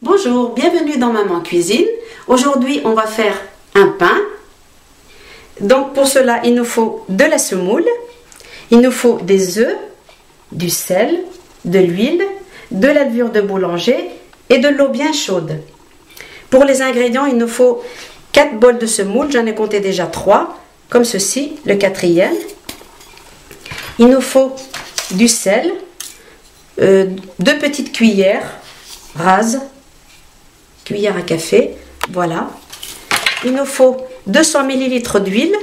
Bonjour, bienvenue dans Maman Cuisine. Aujourd'hui, on va faire un pain. Donc pour cela, il nous faut de la semoule, il nous faut des œufs, du sel, de l'huile, de la levure de boulanger et de l'eau bien chaude. Pour les ingrédients, il nous faut 4 bols de semoule, j'en ai compté déjà 3, comme ceci, le quatrième. Il nous faut du sel, 2 petites cuillères rases, cuillère à café, voilà. Il nous faut 200 ml d'huile.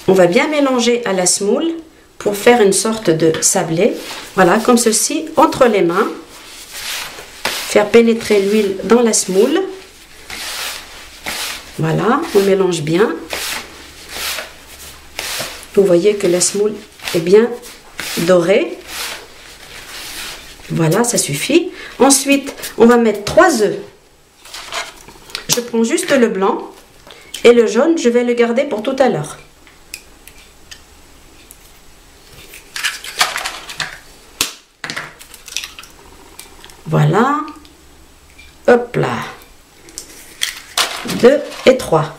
On va bien mélanger à la semoule pour faire une sorte de sablé. Voilà, comme ceci, entre les mains. Faire pénétrer l'huile dans la semoule. Voilà, on mélange bien. Vous voyez que la semoule est bien dorée. Voilà, ça suffit. Ensuite, on va mettre 3 œufs. Je prends juste le blanc et le jaune, je vais le garder pour tout à l'heure. Voilà. Hop là. 2 et 3.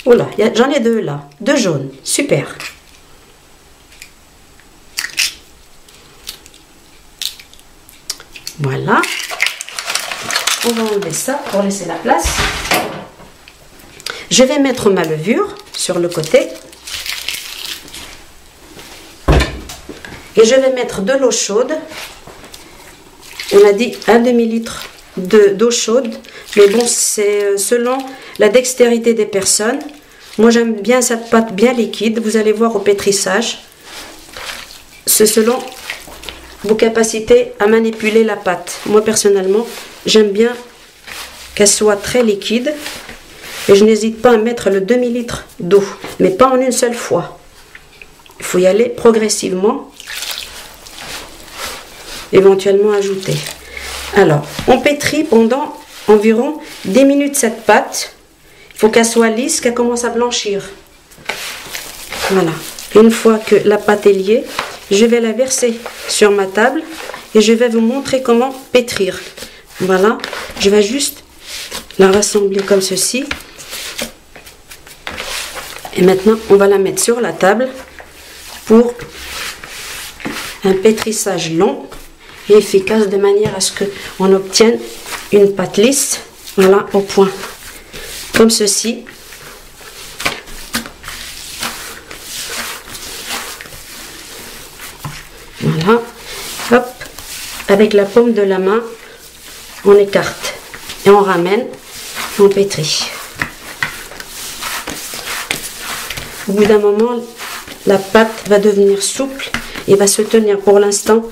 Oula, j'en ai 2 là. 2 jaunes. Super. Voilà. On va enlever ça pour laisser la place. Je vais mettre ma levure sur le côté. Et je vais mettre de l'eau chaude. On a dit un demi-litre d'eau chaude. Mais bon, c'est selon la dextérité des personnes. Moi, j'aime bien cette pâte bien liquide. Vous allez voir au pétrissage. C'est selon vos capacités à manipuler la pâte. Moi, personnellement, j'aime bien qu'elle soit très liquide. Et je n'hésite pas à mettre le demi-litre d'eau. Mais pas en une seule fois. Il faut y aller progressivement. Éventuellement ajouter. Alors, on pétrit pendant environ 10 minutes cette pâte. Il faut qu'elle soit lisse, qu'elle commence à blanchir. Voilà. Une fois que la pâte est liée, je vais la verser sur ma table et je vais vous montrer comment pétrir. Voilà. Je vais juste la rassembler comme ceci. Et maintenant, on va la mettre sur la table pour un pétrissage long et efficace de manière à ce qu'on obtienne une pâte lisse, voilà, au point, comme ceci. Voilà, hop, avec la paume de la main, on écarte et on ramène et on pétrit. Au bout d'un moment, la pâte va devenir souple et va se tenir. Pour l'instant,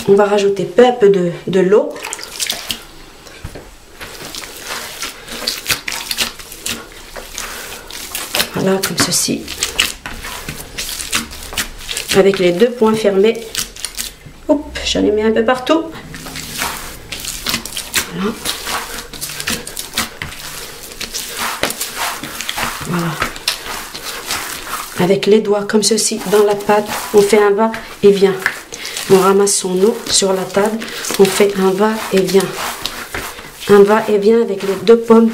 on va rajouter peu à peu de l'eau. Voilà, comme ceci. Avec les 2 points fermés. Hop, j'en ai mis un peu partout. Voilà. Voilà. Avec les doigts comme ceci dans la pâte, on fait un va et vient. On ramasse son eau sur la table, on fait un va et vient. Un va et vient avec les 2 paumes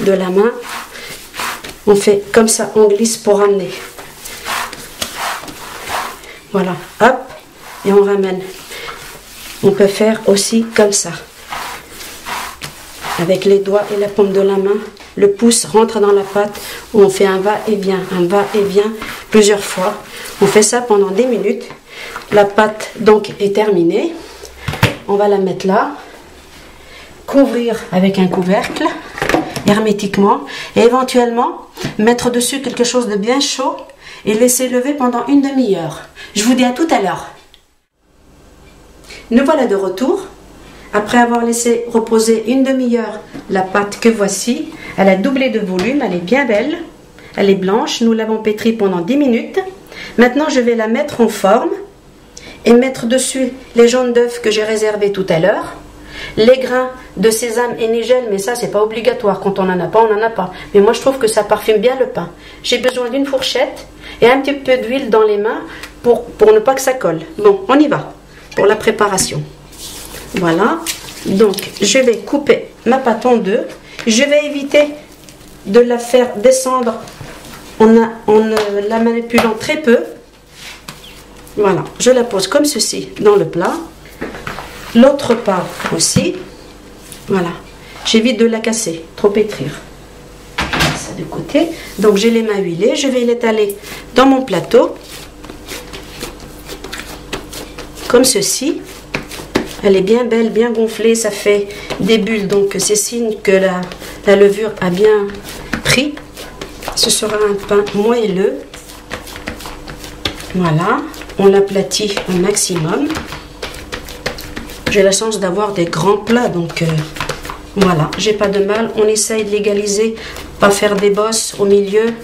de la main. On fait comme ça, on glisse pour ramener. Voilà, hop, et on ramène. On peut faire aussi comme ça. Avec les doigts et la paume de la main, le pouce rentre dans la pâte. On fait un va et vient plusieurs fois. On fait ça pendant 10 minutes. La pâte donc est terminée. On va la mettre là. Couvrir avec un couvercle hermétiquement. Et éventuellement mettre dessus quelque chose de bien chaud. Et laisser lever pendant une demi-heure. Je vous dis à tout à l'heure. Nous voilà de retour. Après avoir laissé reposer une demi-heure la pâte que voici. Elle a doublé de volume. Elle est bien belle. Elle est blanche. Nous l'avons pétrie pendant 10 minutes. Maintenant, je vais la mettre en forme. Et mettre dessus les jaunes d'œufs que j'ai réservés tout à l'heure. Les grains de sésame et nigel, mais ça c'est pas obligatoire. Quand on n'en a pas, on n'en a pas. Mais moi je trouve que ça parfume bien le pain. J'ai besoin d'une fourchette et un petit peu d'huile dans les mains pour ne pas que ça colle. Bon, on y va pour la préparation. Voilà, donc je vais couper ma pâte en deux. Je vais éviter de la faire descendre en la manipulant très peu. Voilà, je la pose comme ceci dans le plat. L'autre part aussi. Voilà, j'évite de la casser, trop pétrir. Ça de côté. Donc j'ai les mains huilées, je vais l'étaler dans mon plateau. Comme ceci. Elle est bien belle, bien gonflée, ça fait des bulles, donc c'est signe que la levure a bien pris. Ce sera un pain moelleux. Voilà, on l'aplatit au maximum. J'ai la chance d'avoir des grands plats, donc voilà, j'ai pas de mal. On essaye de l'égaliser, pas faire des bosses au milieu,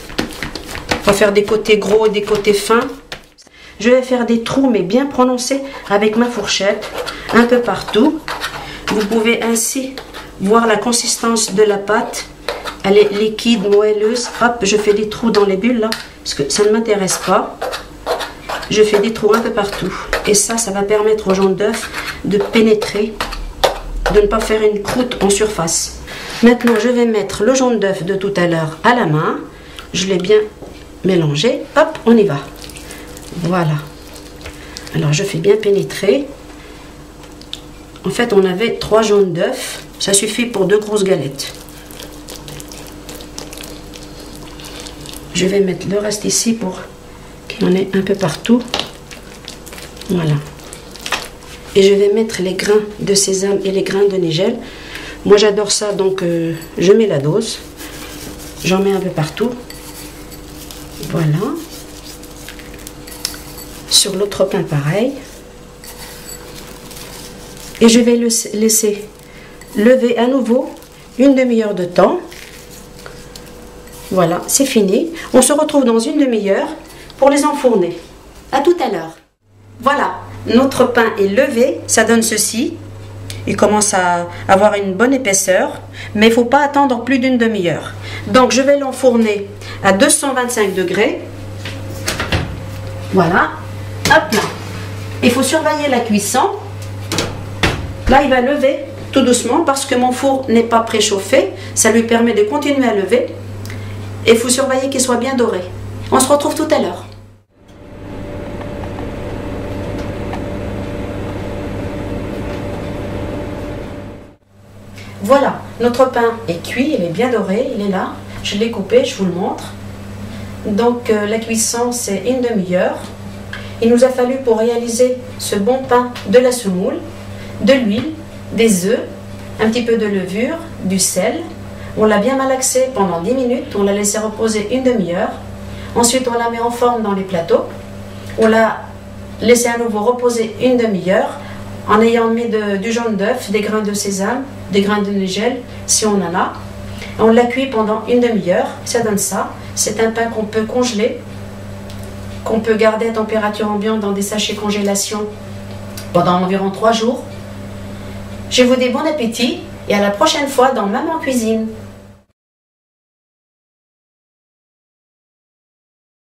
pas faire des côtés gros et des côtés fins. Je vais faire des trous, mais bien prononcés avec ma fourchette, un peu partout. Vous pouvez ainsi voir la consistance de la pâte. Elle est liquide, moelleuse. Hop, je fais des trous dans les bulles là, parce que ça ne m'intéresse pas. Je fais des trous un peu partout. Et ça va permettre au jaune d'œuf de pénétrer, de ne pas faire une croûte en surface. Maintenant, je vais mettre le jaune d'œuf de tout à l'heure à la main. Je l'ai bien mélangé. Hop, on y va. Voilà. Alors, je fais bien pénétrer. En fait, on avait 3 jaunes d'œufs. Ça suffit pour 2 grosses galettes. Je vais mettre le reste ici pour qu'il y en ait un peu partout. Voilà. Et je vais mettre les grains de sésame et les grains de nigel. Moi, j'adore ça, donc je mets la dose. J'en mets un peu partout. Voilà. Sur l'autre pain, pareil. Et je vais le laisser lever à nouveau une demi-heure de temps. Voilà, c'est fini. On se retrouve dans une demi-heure pour les enfourner. À tout à l'heure. Voilà, notre pain est levé. Ça donne ceci. Il commence à avoir une bonne épaisseur. Mais il ne faut pas attendre plus d'une demi-heure. Donc, je vais l'enfourner à 225 degrés. Voilà. Hop là. Il faut surveiller la cuisson. Là, il va lever tout doucement parce que mon four n'est pas préchauffé. Ça lui permet de continuer à lever. Et il faut surveiller qu'il soit bien doré. On se retrouve tout à l'heure. Voilà, notre pain est cuit, il est bien doré, il est là. Je l'ai coupé, je vous le montre. Donc la cuisson, c'est une demi-heure. Il nous a fallu pour réaliser ce bon pain de la semoule, de l'huile, des œufs, un petit peu de levure, du sel. On l'a bien malaxé pendant 10 minutes, on l'a laissé reposer une demi-heure. Ensuite, on la met en forme dans les plateaux. On l'a laissé à nouveau reposer une demi-heure en ayant mis du jaune d'œuf, des grains de sésame, des grains de nigel, si on en a. On l'a cuit pendant une demi-heure, ça donne ça. C'est un pain qu'on peut congeler, qu'on peut garder à température ambiante dans des sachets congélation pendant environ 3 jours. Je vous dis bon appétit et à la prochaine fois dans Maman Cuisine.